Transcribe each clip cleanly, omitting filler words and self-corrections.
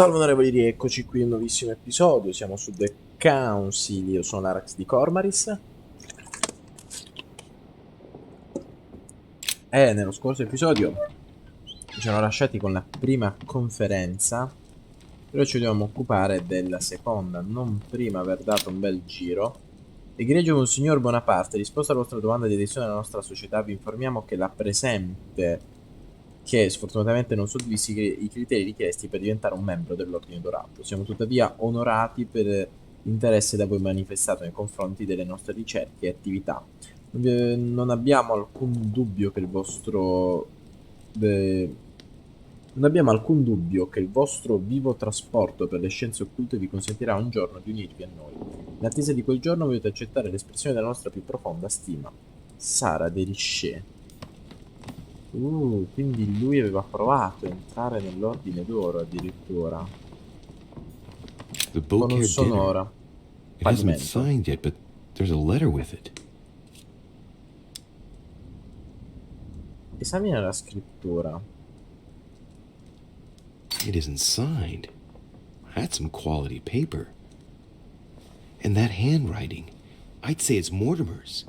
Salve onorevoli, rieccoci qui in un nuovissimo episodio, siamo su The Council, io sono l'Arax di Cormaris e nello scorso episodio ci siamo lasciati con la prima conferenza, però ci dobbiamo occupare della seconda, non prima aver dato un bel giro. Egregio Monsignor Bonaparte, risposta alla vostra domanda di adesione alla nostra società, vi informiamo che la presente che sfortunatamente non soddisfi i criteri richiesti per diventare un membro dell'Ordine Dorato. Siamo tuttavia onorati per l'interesse da voi manifestato nei confronti delle nostre ricerche e attività. Non abbiamo alcun dubbio che il vostro vivo trasporto per le scienze occulte vi consentirà un giorno di unirvi a noi. In attesa di quel giorno dovete accettare l'espressione della nostra più profonda stima. Sara de Richet. Quindi lui aveva provato a entrare nell'Ordine d'Oro addirittura. Con un sonora. It hasn't been signed yet, but there's a letter with it. Esamina la scrittura. It isn't signed. That's some quality paper. And that handwriting, I'd say it's Mortimer's.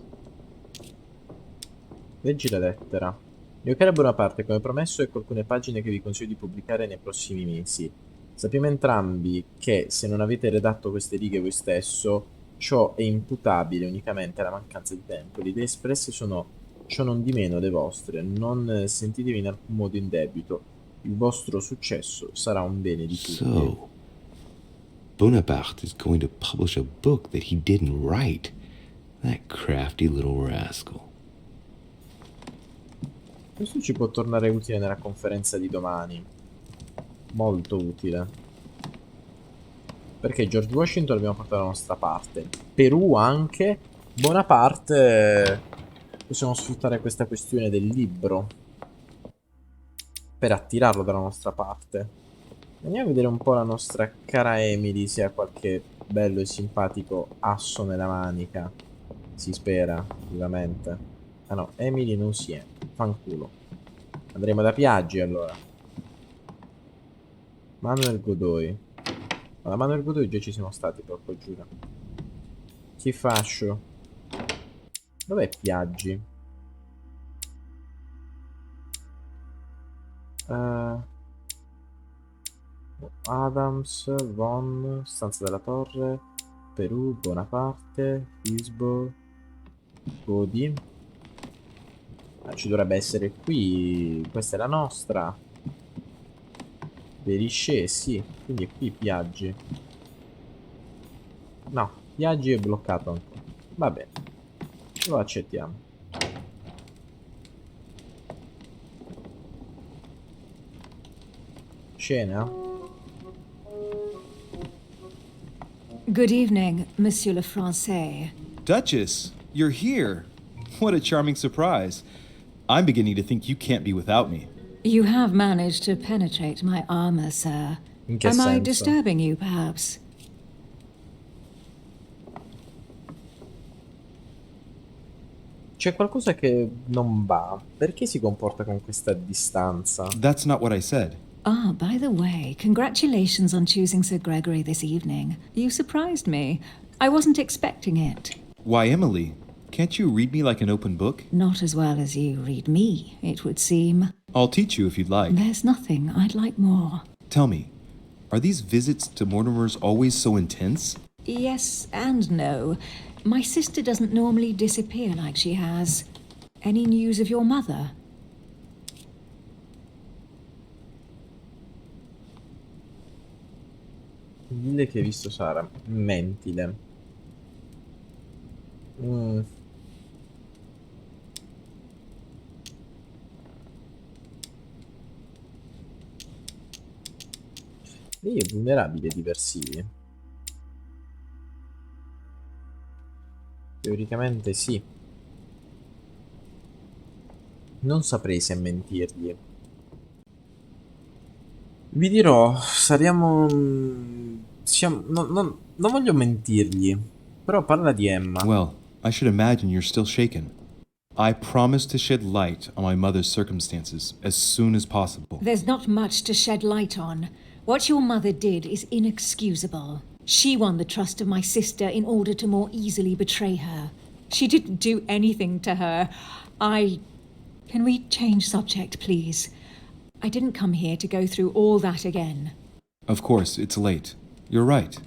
Leggi la lettera. Mio caro Bonaparte, come promesso, ecco alcune pagine che vi consiglio di pubblicare nei prossimi mesi. Sappiamo entrambi che, se non avete redatto queste righe voi stesso, ciò è imputabile unicamente alla mancanza di tempo. Le idee espresse sono ciò non di meno le vostre. Non sentitevi in alcun modo in debito. Il vostro successo sarà un bene di tutti. So, Bonaparte is going to publish a book that he didn't write. That crafty little rascal. Questo ci può tornare utile nella conferenza di domani. Molto utile. Perché George Washington l'abbiamo portato dalla nostra parte. Perù anche. Bonaparte. Possiamo sfruttare questa questione del libro per attirarlo dalla nostra parte. Andiamo a vedere un po' la nostra cara Emily, se ha qualche bello e simpatico asso nella manica. Si spera, vivamente. Ah no, Emily non si è. Fanculo. Andremo da Piaggi allora. Manuel Godoy. Ma Manuel Godoy già ci siamo stati, porco giuro. Chi fascio? Dov'è Piaggi? Adams, Von, Stanza della Torre, Perù, Bonaparte, Lisbo, Godi. Ci dovrebbe essere qui. Questa è la nostra. De Richet, sì. Quindi è qui Piaggi. No, Piaggi è bloccato ancora. Va bene. Lo accettiamo. Scena. Good evening, Monsieur le Français. Duchess, you're here. What a charming surprise. I'm beginning to think you can't be without me. You have managed to penetrate my armor, sir. In che Am I senso? disturbing you, perhaps? C'è qualcosa che non va. Perché si comporta con questa distanza? That's not what I said. Ah, by the way, congratulations on choosing Sir Gregory this evening. You surprised me. I wasn't expecting it. Why, Emily, can't you read me like an open book? Not as well as you read me, it would seem. I'll teach you if you'd like. There's nothing I'd like more. Tell me, are these visits to Mortimer's always so intense? Yes and no. My sister doesn't normally disappear like she has. Any news of your mother? Dille che hai visto Sara. Mentile. Lei è vulnerabile ai diversivi. Teoricamente sì. Non saprei se mentirgli. Vi dirò, non voglio mentirgli. Però parla di Emma. Well, I should imagine you're still shaken. I promise to shed light on my mother's circumstances as soon as possible. There's not much to shed light on. What your mother did is inexcusable. She won the trust of my sister in order to more easily betray her. She didn't do anything to her. Can we change subject, please? I didn't come here to go through all that again. Of course, it's late. You're right.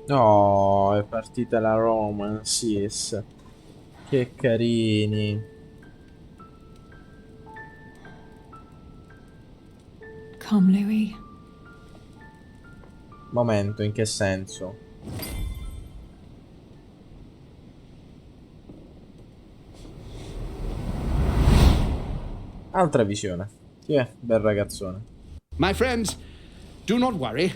No, è partita la romances. Che carini. Come, Louis. Momento, in che senso? Altra visione. Chi è? Bel ragazzone. My friends, do not worry.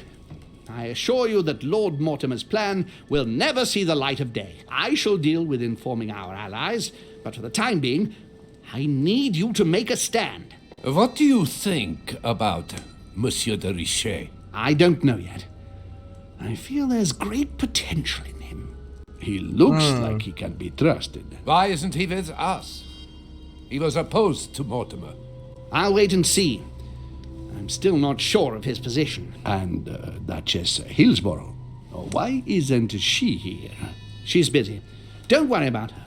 I assure you that Lord Mortimer's plan will never see the light of day. I shall deal with informing our allies, but for the time being, I need you to make a stand. What do you think about Monsieur de Richet? I don't know yet. I feel there's great potential in him. He looks like he can be trusted. Why isn't he with us? He was opposed to Mortimer. I'll wait and see. I'm still not sure of his position. And Duchess Hillsborough. Why isn't she here? She's busy. Don't worry about her.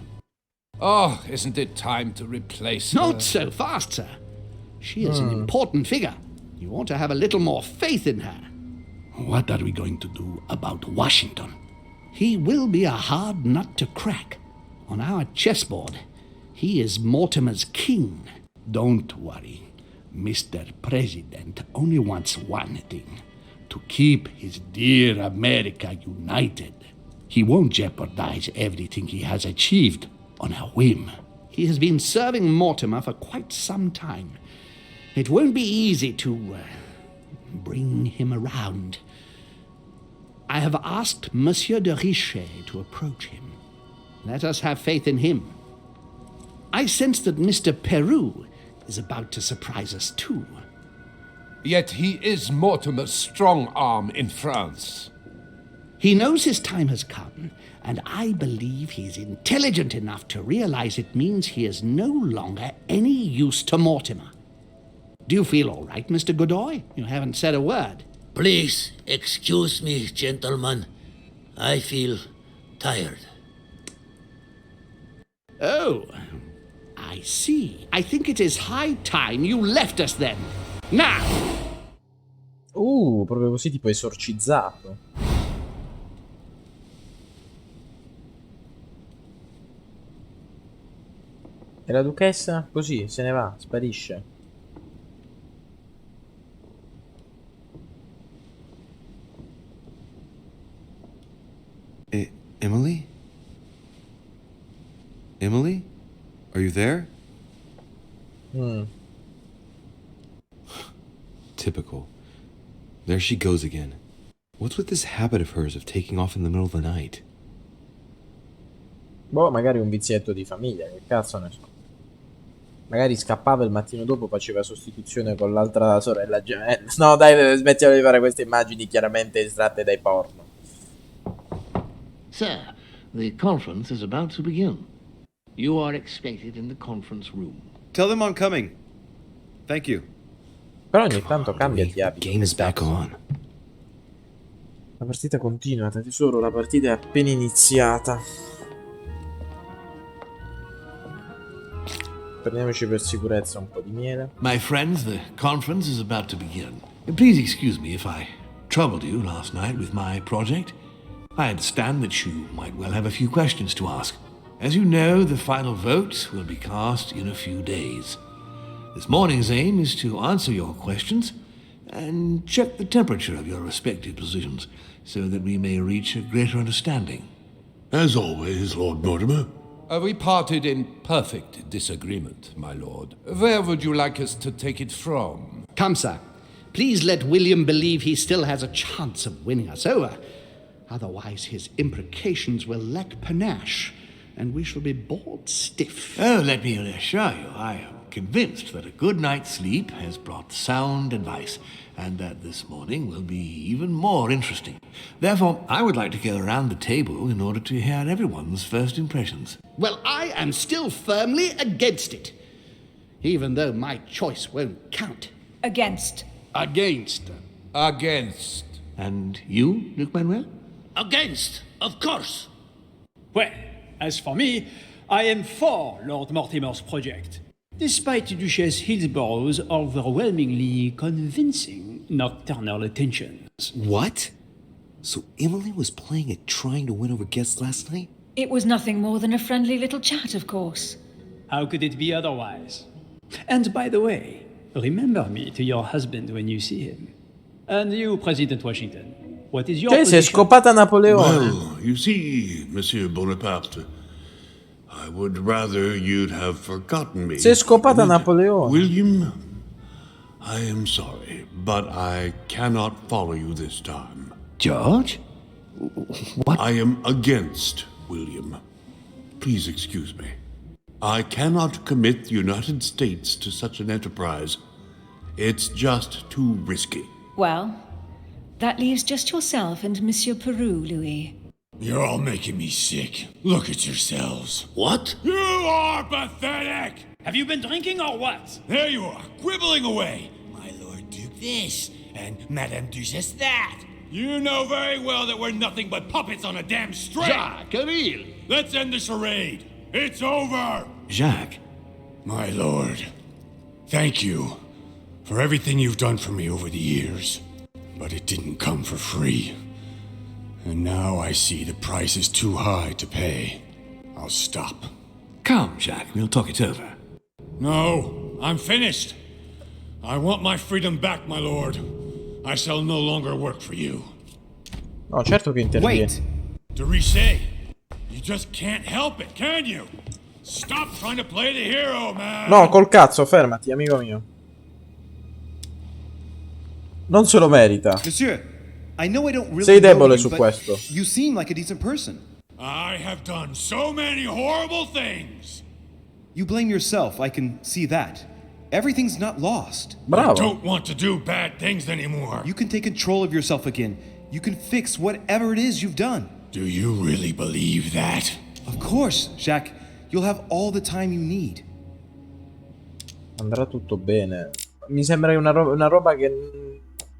Oh, isn't it time to replace her? Not so fast, sir. She is an important figure. You ought to have a little more faith in her. What are we going to do about Washington? He will be a hard nut to crack. On our chessboard, he is Mortimer's king. Don't worry. Mr. President only wants one thing: to keep his dear America united. He won't jeopardize everything he has achieved on a whim. He has been serving Mortimer for quite some time. It won't be easy to bring him around. I have asked Monsieur de Richet to approach him. Let us have faith in him. I sense that Mr. Peru is about to surprise us too. Yet he is Mortimer's strong arm in France. He knows his time has come, and I believe he's intelligent enough to realize it means he is no longer any use to Mortimer. Do you feel all right, Mr. Godoy? You haven't said a word. Please excuse me, gentlemen. I feel tired. Oh, I see. I think it is high time you left us then. Now! Proprio così tipo esorcizzato. E la duchessa? Così, se ne va, sparisce. Emily? Emily? Are you there? Typical. There she goes again. What's with this habit of hers of taking off in the middle of the night? Boh, magari un vizietto di famiglia, che cazzo ne so. Magari scappava il mattino dopo, faceva sostituzione con l'altra sorella gemella. No, dai, smettiamo di fare queste immagini chiaramente estratte dai porno. Sir, the conference is about to begin. You are expected in the conference room. Tell them I'm coming. Thank you. Però ogni tanto cambia di The abito. game is back on. La partita continua, tesoro, la partita è appena iniziata. Prendiamoci per sicurezza un po' di miele. My friends, the conference is about to begin. Please excuse me if I troubled you last night with my project. I understand that you might well have a few questions to ask. As you know, the final vote will be cast in a few days. This morning's aim is to answer your questions and check the temperature of your respective positions so that we may reach a greater understanding. As always, Lord Mortimer. We parted in perfect disagreement, my lord. Where would you like us to take it from? Come, sir. Please let William believe he still has a chance of winning us over. Otherwise, his imprecations will lack panache, and we shall be bored stiff. Oh, let me assure you, I am convinced that a good night's sleep has brought sound advice, and that this morning will be even more interesting. Therefore, I would like to go around the table in order to hear everyone's first impressions. Well, I am still firmly against it. even though my choice won't count. Against. Against. Against. And you, Luc Manuel? Against, of course. Well, as for me, I am for Lord Mortimer's project, despite Duchess Hillsborough's overwhelmingly convincing nocturnal attentions. What? So Emily was playing at trying to win over guests last night? It was nothing more than a friendly little chat, of course. How could it be otherwise? And by the way, remember me to your husband when you see him. And you, President Washington, what is your Si è position? scopata Napoleone. Well, you see, Monsieur Bonaparte, I would rather you'd have forgotten me. Si è scopata Napoleone. William, I am sorry, but I cannot follow you this time. George? I am against William. Please excuse me. I cannot commit the United States to such an enterprise. It's just too risky. Well, that leaves just yourself and Monsieur Peru, Louis. You're all making me sick. Look at yourselves. What? You are pathetic! Have you been drinking or what? There you are, quibbling away. My Lord Duke this, and Madame Duchess that. You know very well that we're nothing but puppets on a damn string. Jacques, really? Let's end the charade. It's over. Jacques? My lord, thank you for everything you've done for me over the years. But it didn't come for free. And now I see the price is too high to pay. I'll stop. Come, Jacques, we'll talk it over. No, I'm finished. I want my freedom back, my lord. I shall no longer work for you. No, certo che interviene. Wait! De Richet, you just can't help it, can you? Stop trying to play the hero, man! No, col cazzo, fermati, amico mio. Non se lo merita. Monsieur, I know I don't really Sei know debole you, su but questo. you seem like a decent person. I have done so many horrible things. You blame yourself, I can see that. Everything's not lost. I Bravo. don't want to do bad things anymore. You can take control of yourself again. You can fix whatever it is you've done. Do you really believe that? Of course, Jacques. You'll have all the time you need. Andrà tutto bene. Mi sembra che una roba che...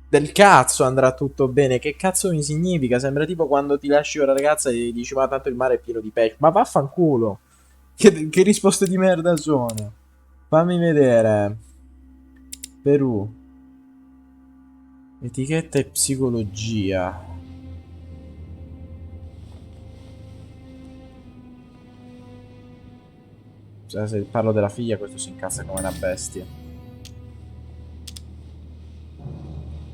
Del cazzo andrà tutto bene. Che cazzo mi significa? Sembra tipo quando ti lasci una ragazza e dici ma tanto il mare è pieno di pesci. Ma vaffanculo. Che risposte di merda sono? Fammi vedere. Perù. Etichetta e psicologia. Cioè, se parlo della figlia questo si incazza come una bestia.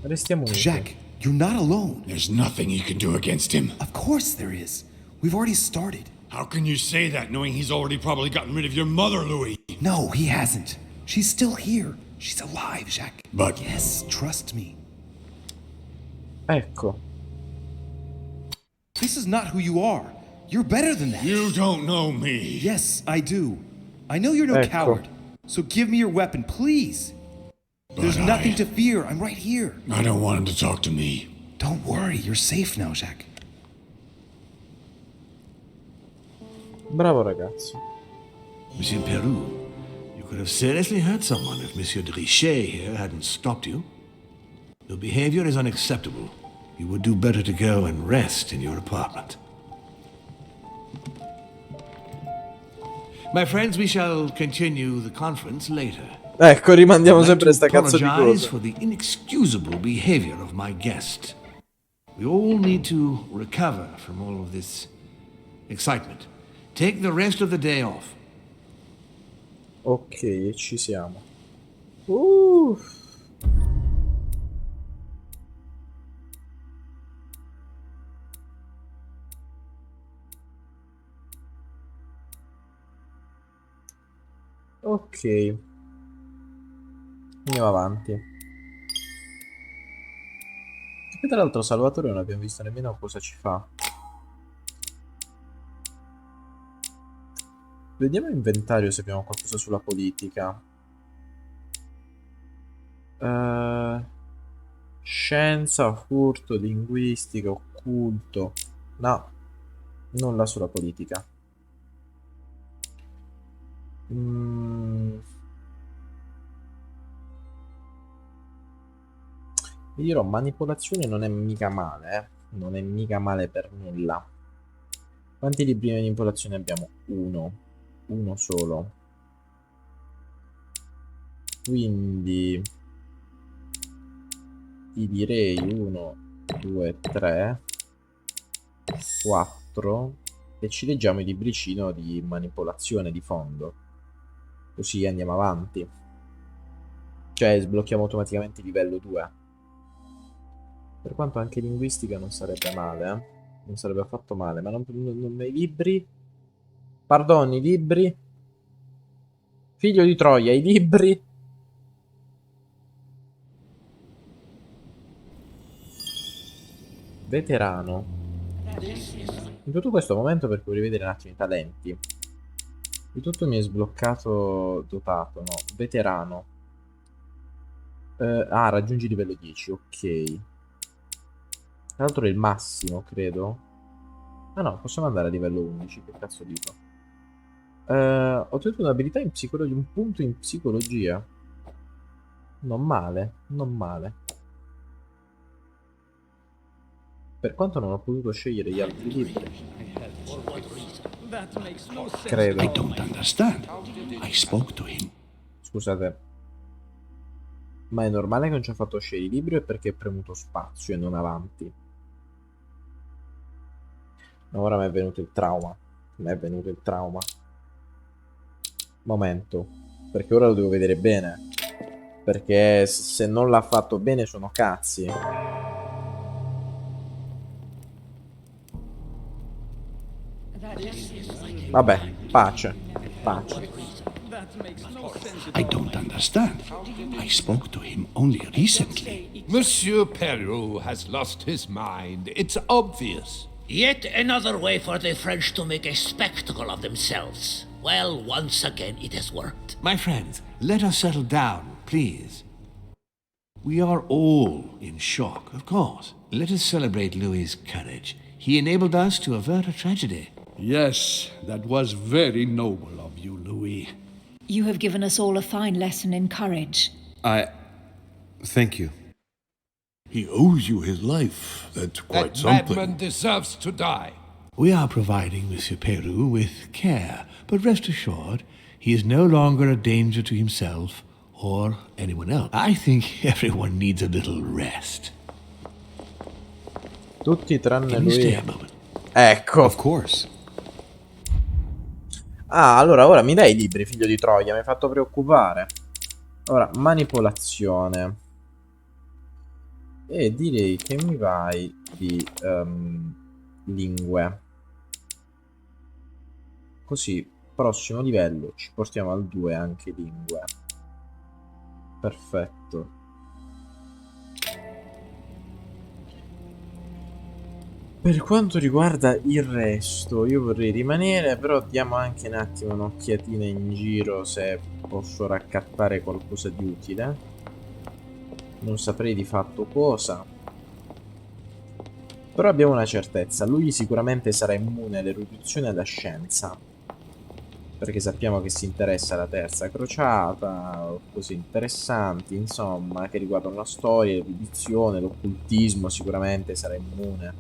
Restiamo uniti. Jacques, you're not alone. There's nothing you can do against him. Of course there is. We've already started. How can you say that knowing he's already probably gotten rid of your mother, Louis? No, he hasn't. She's still here. She's alive, Jacques. But... Yes, trust me. Ecco. This is not who you are. You're better than that. You don't know me. Yes, I do. I know you're no Ecco. coward. So give me your weapon, please. There's But nothing to fear. I'm right here. I don't want him to talk to me. Don't worry. You're safe now, Jacques. Bravo ragazzo. Monsieur Peru, you could have seriously hurt someone if Monsieur de Richet here hadn't stopped you. Your behavior is unacceptable. You would do better to go and rest in your apartment. My friends, we shall continue the conference later. Ecco, rimandiamo I'd like sempre to sta cazzo di apologize cosa. for the inexcusable behavior of my guest. We all need to recover from all of this excitement. Take the rest of the day off. Ok, e ci siamo. Ok. Andiamo avanti. E tra l'altro Salvatore non abbiamo visto nemmeno cosa ci fa. Vediamo l'inventario se abbiamo qualcosa sulla politica. Scienza, furto, linguistica, occulto. No, nulla sulla politica. Vi dirò, manipolazione non è mica male, non è mica male per nulla. Quanti libri di manipolazione abbiamo? Uno solo. Quindi ti direi 1, 2, 3, 4 e ci leggiamo il libricino di manipolazione di fondo. Così andiamo avanti. Cioè sblocchiamo automaticamente il livello 2. Per quanto anche linguistica non sarebbe male, eh? Non sarebbe affatto male, ma non i libri. Pardon, i libri. Figlio di Troia, i libri. Veterano. In tutto questo momento, per cui rivedere un attimo i talenti. Di tutto mi è sbloccato dotato, no? Veterano. Raggiungi livello 10, ok. Tra l'altro è il massimo, credo. Ah no, possiamo andare a livello 11, che cazzo dico. Ho ottenuto un'abilità in psicologia, un punto in psicologia. Non male, non male. Per quanto non ho potuto scegliere gli altri libri. Credo. I don't understand. I spoke to him. Scusate. Ma è normale che non ci ha fatto scegliere i libri o è perché è premuto spazio e non avanti? Ma ora mi è venuto il trauma. Mi è venuto il trauma. Momento. Perché ora lo devo vedere bene. Perché se non l'ha fatto bene sono cazzi. Vabbè, pace. Pace. I don't understand. I spoke to him only recently. Monsieur Perrault has lost his mind. It's obvious. Yet another way for the French to make a spectacle of themselves. Well, once again it has worked. My friends, let us settle down, please. We are all in shock, of course. Let us celebrate Louis's courage. He enabled us to avert a tragedy. Yes, that was very noble of you, Louis. You have given us all a fine lesson in courage. Thank you. He owes you his life. That's quite That something. madman deserves to die. We are providing Monsieur Perrault with care, but rest assured, he is no longer a danger to himself or anyone else. I think everyone needs a little rest. Tutti tranne Can you lui. stay a moment? Ecco. Of course. Ah, allora ora mi dai i libri, figlio di Troia, mi hai fatto preoccupare. Ora, manipolazione. E direi che mi vai di lingue. Così, prossimo livello, ci portiamo al 2 anche lingue. Perfetto. Per quanto riguarda il resto, io vorrei rimanere, però diamo anche un attimo un'occhiatina in giro se posso raccattare qualcosa di utile. Non saprei di fatto cosa. Però abbiamo una certezza, lui sicuramente sarà immune all'erudizione e alla scienza. Perché sappiamo che si interessa alla terza crociata, cose interessanti, insomma, che riguardano la storia, l'erudizione, l'occultismo, sicuramente sarà immune.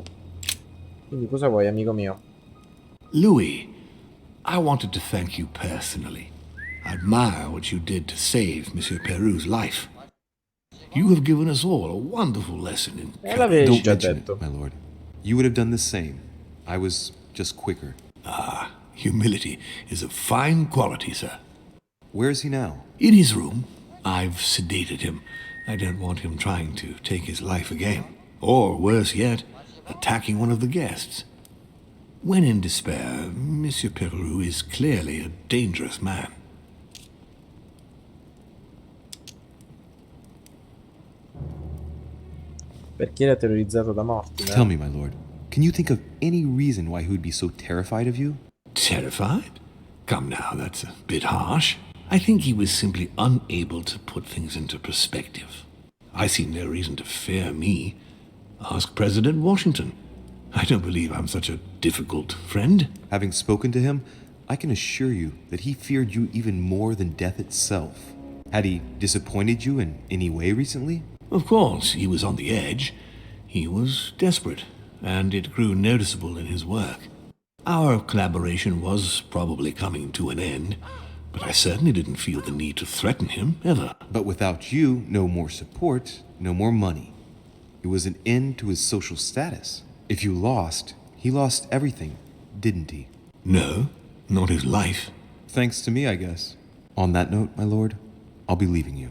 Quindi cosa vuoi, amico mio? Louis, I wanted to thank you personally. I admire what you did to save Monsieur Perrault's life. You have given us all a wonderful lesson in l'avevi Don't già mention detto. it, my lord. You would have done the same. I was just quicker. Ah, humility is a fine quality, sir. Where is he now? In his room. I've sedated him. I don't want him trying to take his life again. Or, worse yet, attacking one of the guests. When in despair, Monsieur Perrault is clearly a dangerous man. Perché era terrorizzato da Mortimer? Tell me, my lord. Can you think of any reason why he would be so terrified of you? Terrified? Come now, that's a bit harsh. I think he was simply unable to put things into perspective. I see no reason to fear me. Ask President Washington. I don't believe I'm such a difficult friend. Having spoken to him, I can assure you that he feared you even more than death itself. Had he disappointed you in any way recently? Of course, he was on the edge. He was desperate, and it grew noticeable in his work. Our collaboration was probably coming to an end, but I certainly didn't feel the need to threaten him, ever. But without you, no more support, no more money. It was an end to his social status. If you lost, he lost everything, didn't he? No, not his life. Thanks to me, I guess. On that note, my lord, I'll be leaving you.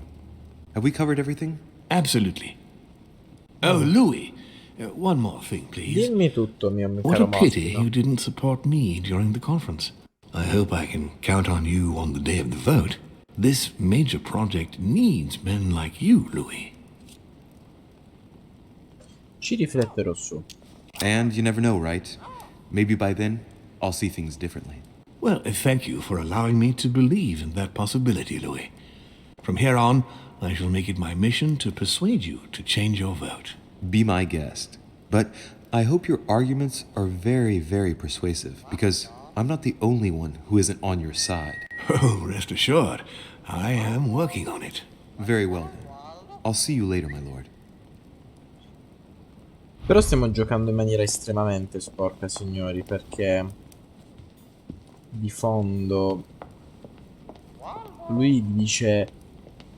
Have we covered everything? Absolutely. Oh, Louis, one more thing, please. Dimmi tutto, mio What caro a pity Mortimer. you didn't support me during the conference. I hope I can count on you on the day of the vote. This major project needs men like you, Louis. Ci rifletterò su. And you never know, right? Maybe by then, I'll see things differently. Well, thank you for allowing me to believe in that possibility, Louis. From here on, I shall make it my mission to persuade you to change your vote. Be my guest. But I hope your arguments are very, very persuasive, because I'm not the only one who isn't on your side. Oh, rest assured, I am working on it. Very well then. I'll see you later, my lord. Però stiamo giocando in maniera estremamente sporca, signori, perché di fondo lui dice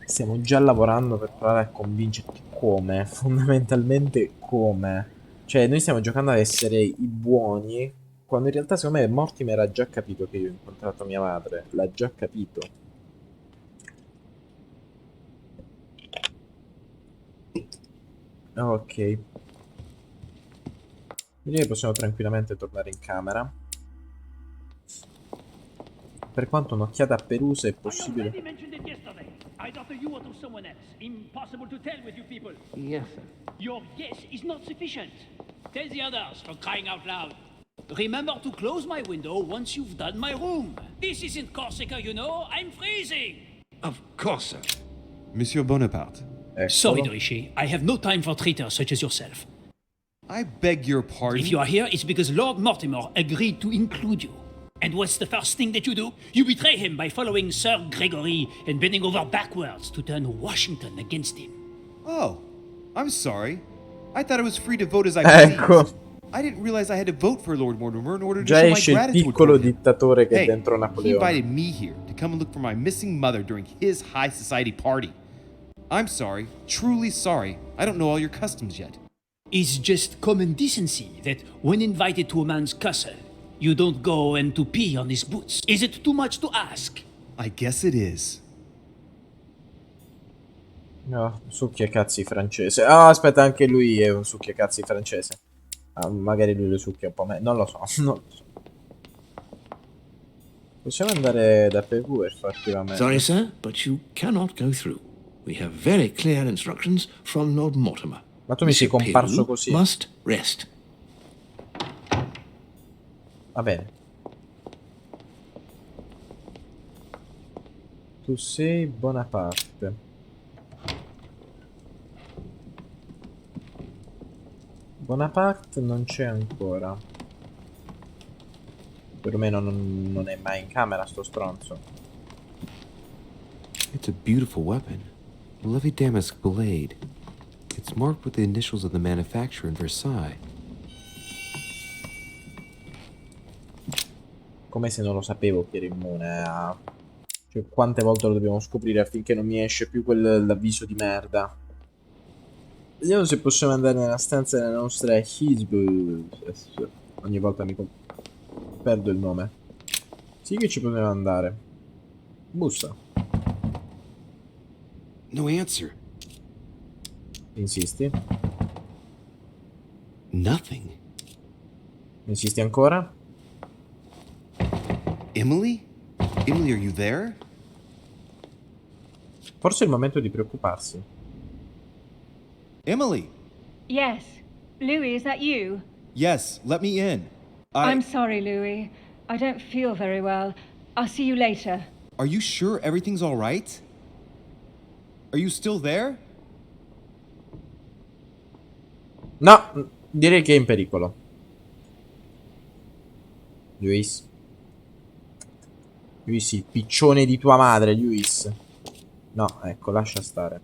stiamo già lavorando per provare a convincerti. Come? Fondamentalmente come? Cioè noi stiamo giocando ad essere i buoni, quando in realtà secondo me Mortimer ha già capito che io ho incontrato mia madre. L'ha già capito. Ok. Direi che possiamo tranquillamente tornare in camera. Per quanto un'occhiata a Perusa è possibile. I thought you or to someone else. Impossible to tell with you people. Yes, sir. Your guess is not sufficient. Tell the others, for crying out loud. Remember to close my window once you've done my room. This isn't Corsica, you know. I'm freezing. Of course, sir. Monsieur Bonaparte. Sorry, de Richet. I have no time for traitors such as yourself. I beg your pardon? If you are here, it's because Lord Mortimer agreed to include you. And what's the first thing that you do? You betray him by following Sir Gregory and bending over backwards to turn Washington against him. Oh, I'm sorry. I thought I was free to vote as I Ecco. pleased. I didn't realize I had to vote for Lord Mortimer in order to Già show my esce il gratitude piccolo toward him. dittatore che è Hey, dentro he Napoleone. invited me here to come and look for my missing mother during his high society party. I'm sorry, truly sorry. I don't know all your customs yet. It's just common decency that when invited to a man's castle, you don't go and to pee on his boots. Is it too much to ask? I guess it is. No, succhiacazzi francese. Ah, aspetta, anche lui è un succhiacazzi francese. Ah, magari lui lo succhia un po' me. Non lo so, non lo so. Possiamo andare da Pegu effettivamente. Sorry, sir, but you cannot go through. We have very clear instructions from Lord Mortimer. Ma tu mi sei Mr. comparso Peru così. Must rest. Va bene. Tu sei Bonaparte. Bonaparte non c'è ancora. Perlomeno non è mai in camera sto stronzo. It's a beautiful weapon. A lovely damask blade. It's marked with the initials of the manufacturer in Versailles. Come se non lo sapevo che era immune a... Cioè, quante volte lo dobbiamo scoprire affinché non mi esce più quell'avviso di merda. Vediamo se possiamo andare nella stanza della nostra Hizb. Ogni volta perdo il nome. Sì che ci possiamo andare. Bussa. No answer. Insisti? Nothing. Insisti ancora? Emily? Emily, are you there? Forse è il momento di preoccuparsi. Emily! Yes. Louis, is that you? Yes, let me in. I'm sorry, Louis. I don't feel very well. I'll see you later. Are you sure everything's all right? Are you still there? No, direi che è in pericolo. Luis, il piccione di tua madre, Luis. No, ecco, lascia stare.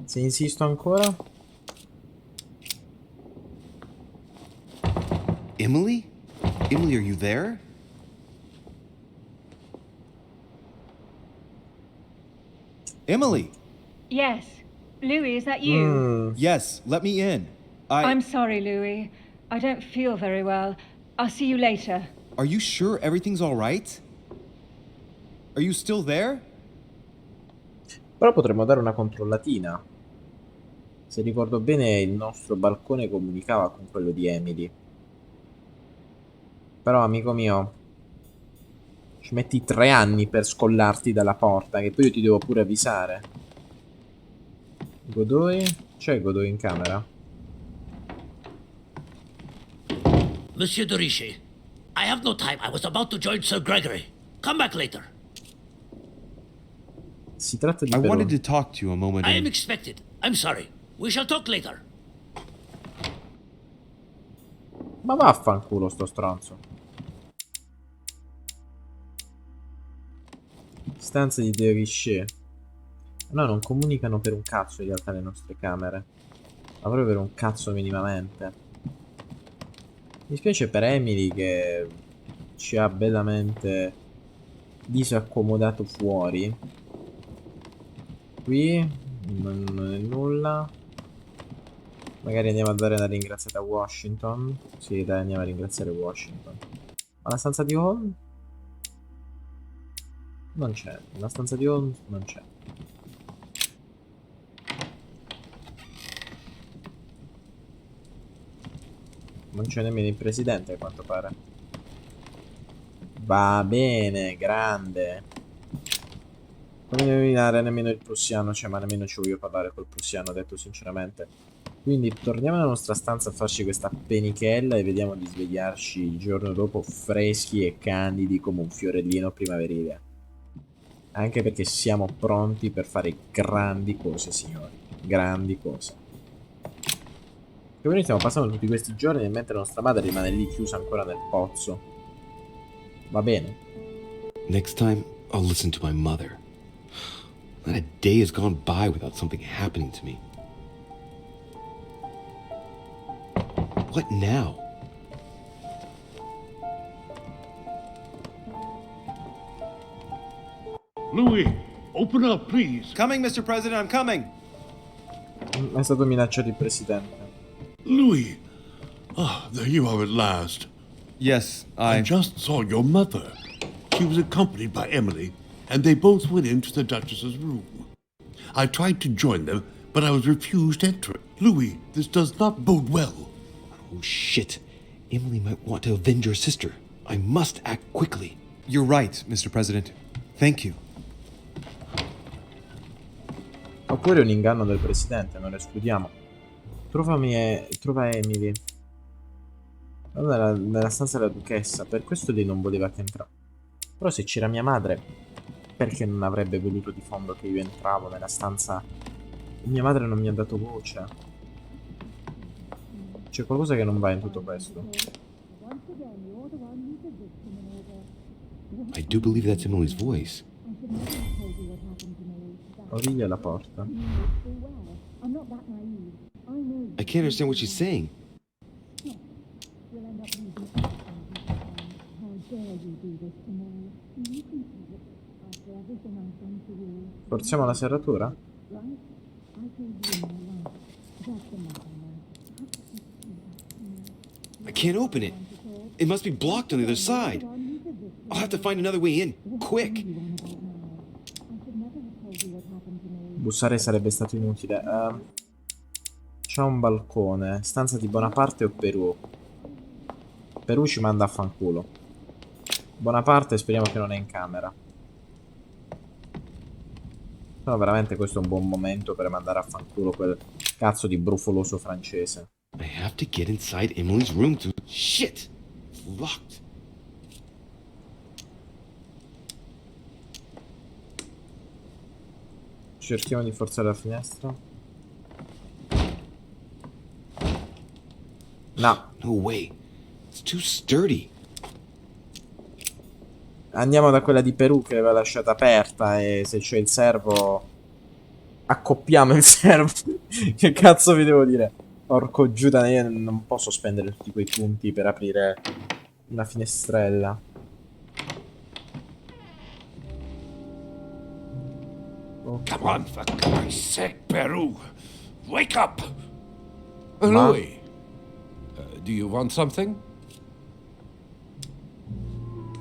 Se insisto ancora. Emily? Emily, are you there? Emily! Yes. Louis, is that you? Yes, let me in. I'm sorry, Louis. I don't feel very well. I'll see you later. Are you sure everything's all right? Are you still there? Però potremmo dare una controllatina. Se ricordo bene, il nostro balcone comunicava con quello di Emily. Però, amico mio, ci metti 3 anni per scollarti dalla porta, che poi io ti devo pure avvisare. Godoy? C'è Godoy in camera? Monsieur de Richet, I have no time. I was about to join Sir Gregory. Come back later. Si tratta di I Perù. wanted to talk to you a moment I am and... expected. I'm sorry. We shall talk later. Ma vaffanculo sto stronzo. Stanze di De Richet. No, non comunicano per un cazzo in realtà le nostre camere. Ma proprio per un cazzo minimamente. Mi spiace per Emily che ci ha bellamente disaccomodato fuori. Qui non è nulla. Magari andiamo a dare una ringraziata a Washington. Sì, dai, andiamo a ringraziare Washington. Ma la stanza di Holmes? Non c'è. La stanza di Holmes non c'è. Non c'è nemmeno il presidente, a quanto pare. Va bene, grande. Non devo eliminare nemmeno il prussiano, cioè, ma nemmeno ci voglio parlare col prussiano, detto sinceramente. Quindi torniamo nella nostra stanza a farci questa penichella e vediamo di svegliarci il giorno dopo freschi e candidi come un fiorellino primaverile. Anche perché siamo pronti per fare grandi cose, signori. Grandi cose. E noi stiamo passando tutti questi giorni mentre nostra madre rimane lì chiusa ancora nel pozzo. Va bene. Next time, I'll listen to my mother. Not a day has gone by without something happening to me. What now? Louis, open up, please. Coming, Mr. President, I'm coming. È stato minacciato il presidente. Louis. Ah, there you are at last. Yes, I just saw your mother. She was accompanied by Emily, and they both went into the Duchess's room. I tried to join them, but I was refused entry. Louis, this does not bode well. Oh, shit. Emily might want to avenge her sister. I must act quickly. You're right, Mr. President. Thank you. Oppure un inganno del presidente, non lo escludiamo. Trova Emily. Allora, nella stanza della duchessa, per questo lei non voleva che entravo. Però se c'era mia madre, perché non avrebbe voluto di fondo che io entravo nella stanza? Mia madre non mi ha dato voce. C'è qualcosa che non va in tutto questo. I do believe that's Emily's voice. Origlia la porta. I can't understand what she's saying. Forziamo la serratura? I can't open it. It must be blocked on the other side. I'll have to find another way in, quick. Bussare sarebbe stato inutile. C'è un balcone. Stanza di Bonaparte o Perù? Perù ci manda a fanculo. Bonaparte speriamo che non è in camera. Però veramente questo è un buon momento per mandare a fanculo quel cazzo di brufoloso francese. I have to get inside Emily's room to... Shit! It's locked. Cerchiamo di forzare la finestra. No. No way. It's too sturdy. Andiamo da quella di Perù che l'aveva lasciata aperta e se c'è il servo accoppiamo il server. Che cazzo vi devo dire? Porco Giuda, io non posso spendere tutti quei punti per aprire una finestrella. Come on, for Christ's sake, Peru. Wake up! Ma- Louis, do you want something?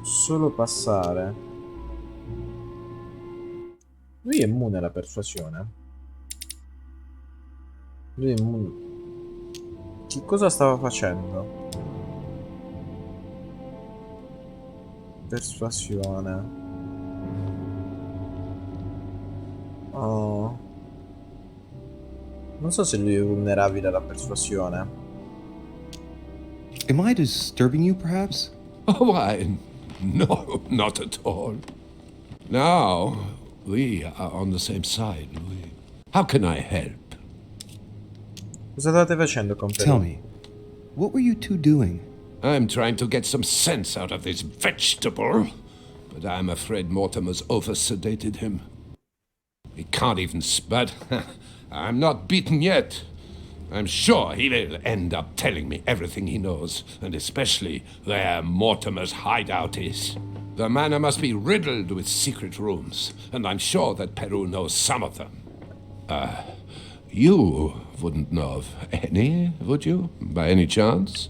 Solo passare. Lui è immune alla persuasione. Lui è immune. Che cosa stava facendo? Persuasione. Oh. Non so se lui è vulnerabile alla persuasione. Am I disturbing you, perhaps? Oh, why? No, not at all. Now, we are on the same side, Louis. How can I help? Cosa state facendo con Tell me, what were you two doing? I'm trying to get some sense out of this vegetable, but I'm afraid Mortimer's over-sedated him. He can't even spud. I'm not beaten yet. I'm sure he will end up telling me everything he knows, and especially where Mortimer's hideout is. The manor must be riddled with secret rooms, and I'm sure that Peru knows some of them. You wouldn't know of any, would you, by any chance?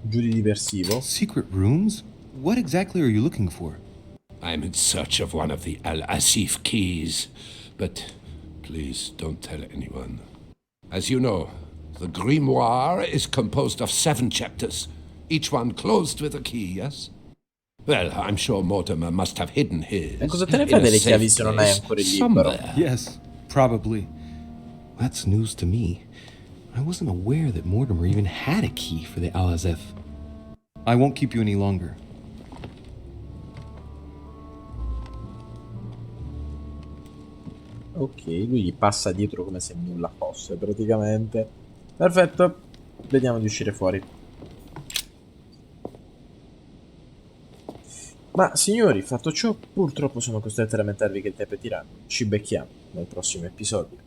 Giù di diversivo. Secret rooms? What exactly are you looking for? I'm in search of one of the Al-Asif keys, but please don't tell anyone. As you know, the grimoire is composed of 7 chapters, each one closed with a key, yes? Well, I'm sure Mortimer must have hidden his. E cosa te ne in fai a delle safe chiavi se non hai place ancora il libro? somewhere. Yes, probably. That's news to me. I wasn't aware that Mortimer even had a key for the Al-Azif. I won't keep you any longer. Ok, lui gli passa dietro come se nulla fosse, praticamente. Perfetto, vediamo di uscire fuori. Ma signori, fatto ciò, purtroppo sono costretto a lamentarvi che il tempo è tiranno. Ci becchiamo nel prossimo episodio.